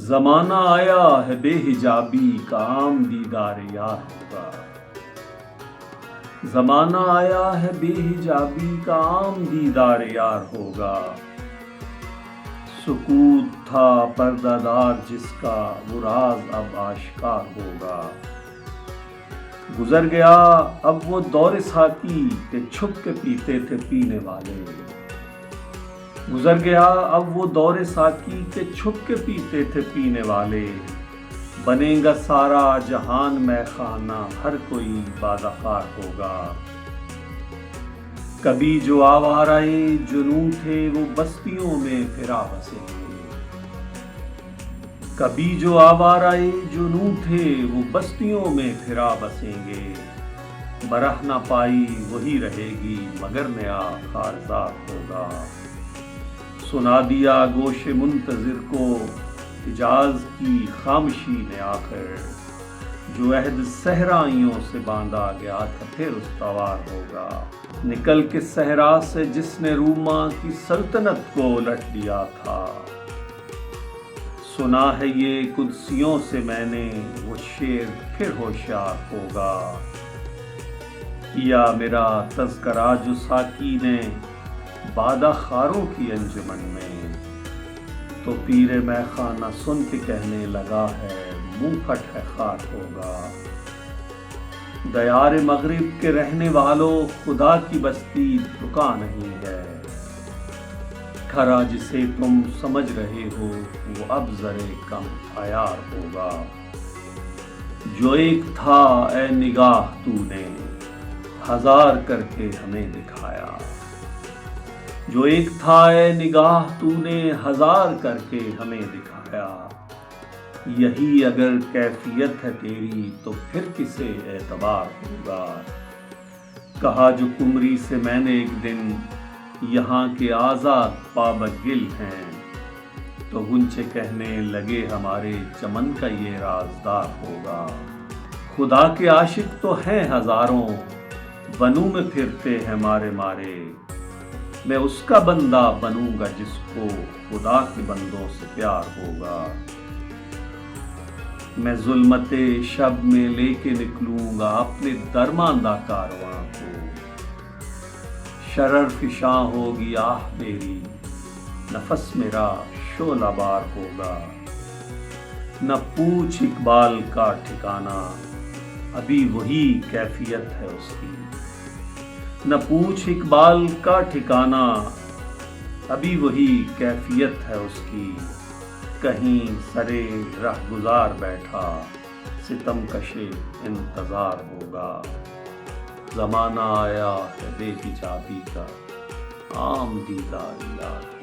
زمانہ آیا ہے بے حجابی کا عام دیدار یار ہوگا. زمانہ آیا ہے بے حجابی کا عام دیدار یار ہوگا. سکوت تھا پردہ دار جس کا وہ راز اب آشکار ہوگا. گزر گیا اب وہ دور ساقی کہ چھپ کے پیتے تھے پینے والے. گزر گیا اب وہ دور ساقی کہ چھپ کے پیتے تھے پینے والے. بنے گا سارا جہان مے خانہ ہر کوئی بادخار ہوگا. کبھی جو آوارہ جنوں تھے وہ بستیوں میں پھرا بسیں گے. کبھی جو آوارہ جنوں تھے وہ بستیوں میں پھرا بسیں گے. برہ نہ پائی وہی رہے گی مگر نیا خارزار ہوگا. سنا دیا گوش منتظر کو حجاز کی خامشی نے آخر. جو عہد صحرائیوں سے باندھا گیا تھا پھر استوار ہوگا. نکل کے صحرا سے جس نے روما کی سلطنت کو الٹ دیا تھا. سنا ہے یہ قدسیوں سے میں نے وہ شعر پھر ہوشیار ہوگا. کیا میرا تذکرہ جو ساقی نے بادہ خاروں کی انجمن میں. تو پیر مے خانہ سن کے کہنے لگا ہے منہ پھٹ ہے خار ہوگا. دیار مغرب کے رہنے والوں خدا کی بستی رکا نہیں ہے. کھرا جسے تم سمجھ رہے ہو وہ اب ذرے کم عیار ہوگا. جو ایک تھا اے نگاہ تو نے ہزار کر کے ہمیں دکھایا. جو ایک تھا اے نگاہ تو نے ہزار کر کے ہمیں دکھایا. یہی اگر کیفیت ہے تیری تو پھر کسے اعتبار ہوگا. کہا جو قمری سے میں نے ایک دن یہاں کے آزاد پابگل ہیں. تو غنچے کہنے لگے ہمارے چمن کا یہ رازدار ہوگا. خدا کے عاشق تو ہیں ہزاروں بنوں میں پھرتے ہیں مارے مارے. میں اس کا بندہ بنوں گا جس کو خدا کے بندوں سے پیار ہوگا. میں ظلمت شب میں لے کے نکلوں گا اپنے درماندہ کارواں کو. شرر فشاں ہوگی آہ میری نفس میرا شعلہ بار ہوگا. نہ پوچھ اقبال کا ٹھکانہ ابھی وہی کیفیت ہے اس کی. نہ پوچھ اقبال کا ٹھکانہ ابھی وہی کیفیت ہے اس کی. کہیں سرے رہ گزار بیٹھا ستم کشے انتظار ہوگا. زمانہ آیا ہے بے حجابی کا عام دیدار یار.